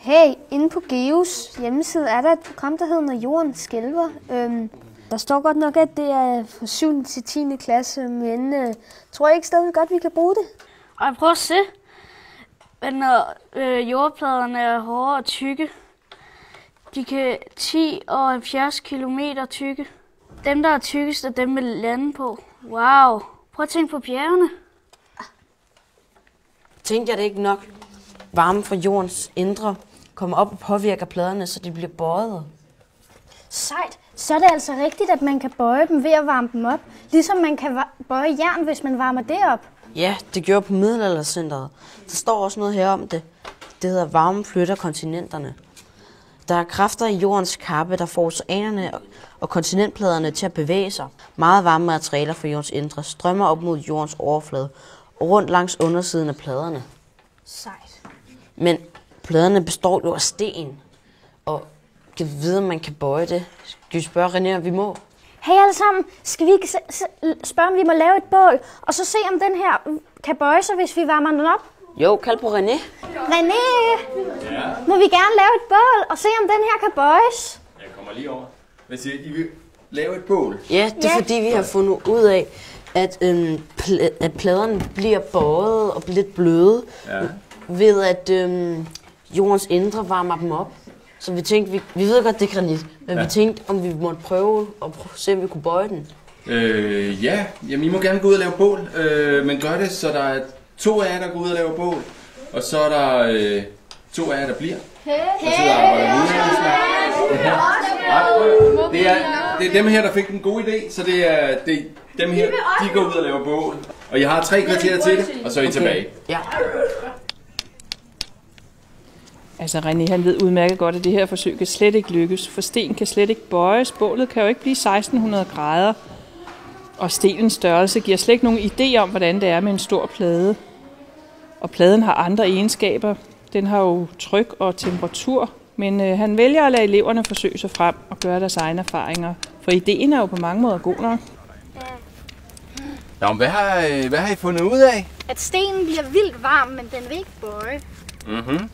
Hey, inde på Geos hjemmeside er der et program, der hedder Når Jorden skælver. Der står godt nok, at det er fra 7. til 10. klasse, men tror jeg ikke stadig godt, vi kan bruge det? Og prøv at se, når jordpladerne er hårde og tykke. De kan 10 og 70 kilometer tykke. Dem, der er tykkest, er dem med lande på. Wow! Prøv at tænke på bjergene. Tænkte jeg det ikke nok? Varme fra jordens indre kommer op og påvirker pladerne, så de bliver bøjet. Sejt. Så er det altså rigtigt, at man kan bøje dem ved at varme dem op. Ligesom man kan bøje jern, hvis man varmer det op. Ja, det gjorde på Middelaldercenteret. Der står også noget her om det. Det hedder varme flytter kontinenterne. Der er kræfter i jordens kappe, der får oceanerne og kontinentpladerne til at bevæge sig. Meget varme materialer fra jordens indre strømmer op mod jordens overflade og rundt langs undersiden af pladerne. Sejt. Men pladerne består jo af sten, og kan vide, om man kan bøje det. Skal vi spørge René, om vi må? Hey alle sammen, skal vi ikke spørge, om vi må lave et bål, og så se, om den her kan bøje sig, hvis vi varmer den op? Jo, kald på René. René, må vi gerne lave et bål, og se, om den her kan bøjes? Jeg kommer lige over. Hvad siger I? Vil lave et bål? Ja, det er fordi, vi har fundet ud af, at pladerne bliver bøjet og lidt bløde, ved at jordens indre varmer dem op. Så vi tænkte, vi ved godt, det er granit, men vi tænkte, om vi måtte prøve at se, om vi kunne bøje den. Ja, jamen I må gerne gå ud og lave bål, men gør det, så der er 2 af jer, der går ud og laver bål, og så er der 2 af jer, der bliver. Og så arbejder videre. Det er dem her, der fik den gode idé, så det er dem her, de går ud og laver bål. Og jeg har 3 kvarter til det, og så er I tilbage. Ja. Altså René, han ved udmærket godt, at det her forsøg kan slet ikke lykkes, for sten kan slet ikke bøjes. Bålet kan jo ikke blive 1600 grader, og stenens størrelse giver slet ikke nogen idé om, hvordan det er med en stor plade. Og pladen har andre egenskaber. Den har jo tryk og temperatur, men han vælger at lade eleverne forsøge sig frem og gøre deres egne erfaringer, for ideen er jo på mange måder god nok. Nå, hvad har I fundet ud af? At stenen bliver vildt varm, men den vil ikke bøje. Mhm.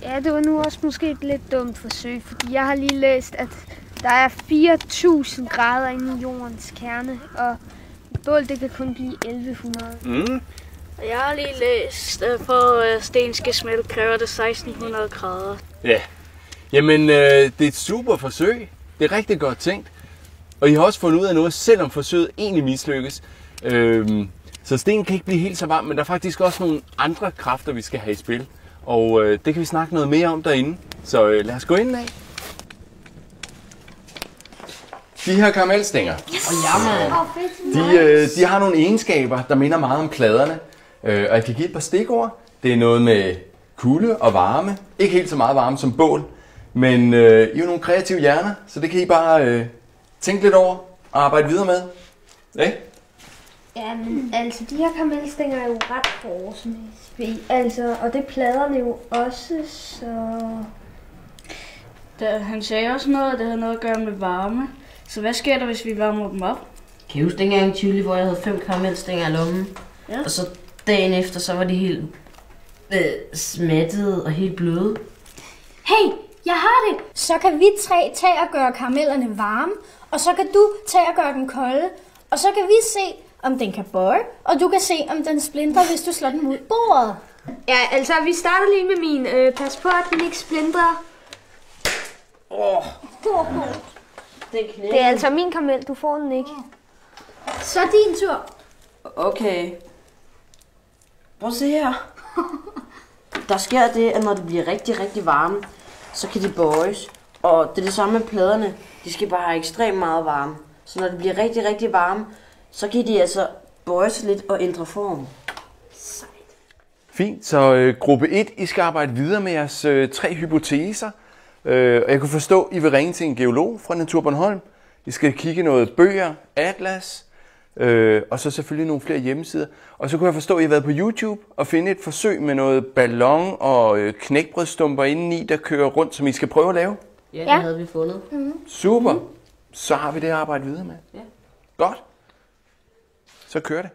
Ja, det var nu også måske et lidt dumt forsøg, fordi jeg har lige læst, at der er 4.000 grader inde i jordens kerne, og et bål, det kan kun blive 1100. Og jeg har lige læst, at for at sten skal smelte, kræver det 1600 grader. Ja. Jamen, det er et super forsøg. Det er rigtig godt tænkt. Og I har også fundet ud af noget, selvom forsøget egentlig mislykkes. Så stenen kan ikke blive helt så varm, men der er faktisk også nogle andre kræfter, vi skal have i spil. Og det kan vi snakke noget mere om derinde. Så lad os gå ind af. De her karamelstænger, de har nogle egenskaber, der minder meget om pladerne. Og jeg kan give et par stikord. Det er noget med kulde og varme. Ikke helt så meget varme som bål. Men I er jo nogle kreative hjerner, så det kan I bare tænke lidt over og arbejde videre med. Ja? Ja, men altså, de her karamelstænger er jo ret hårde, altså, og det er pladerne jo også, så... Han sagde også noget, at det havde noget at gøre med varme. Så hvad sker der, hvis vi varmer dem op? Kan I huske dengang i Tivoli, hvor jeg havde 5 karamelstænger i lommen? Ja. Og så dagen efter, så var de helt smattede og helt bløde. Hey, jeg har det! Så kan vi 3 tage og gøre karamellerne varme, og så kan du tage og gøre dem kolde. Og så kan vi se, om den kan bøje, og du kan se, om den splinter, hvis du slår den mod bordet. Ja, altså, vi starter lige med min. Pas på, at den ikke splintrer. Det er altså min karamel, du får den ikke. Så er din tur. Okay. Prøv at se her. Der sker det, at når det bliver rigtig, rigtig varme, så kan de bøjes. Og det er det samme med pladerne. De skal bare have ekstremt meget varme. Så når det bliver rigtig, rigtig varme, så kan de altså bøjes lidt og ændre form. Fint, så gruppe 1, I skal arbejde videre med jeres 3 hypoteser. Og jeg kunne forstå, at I vil ringe til en geolog fra Natur Bornholm. I skal kigge noget bøger, atlas, og så selvfølgelig nogle flere hjemmesider. Og så kunne jeg forstå, at I har været på YouTube og finde et forsøg med noget ballon og knækbrødstumper indeni, der kører rundt, som I skal prøve at lave. Ja, det havde vi fundet. Super. Så har vi det at arbejde videre med. Ja. Godt. Så kører det.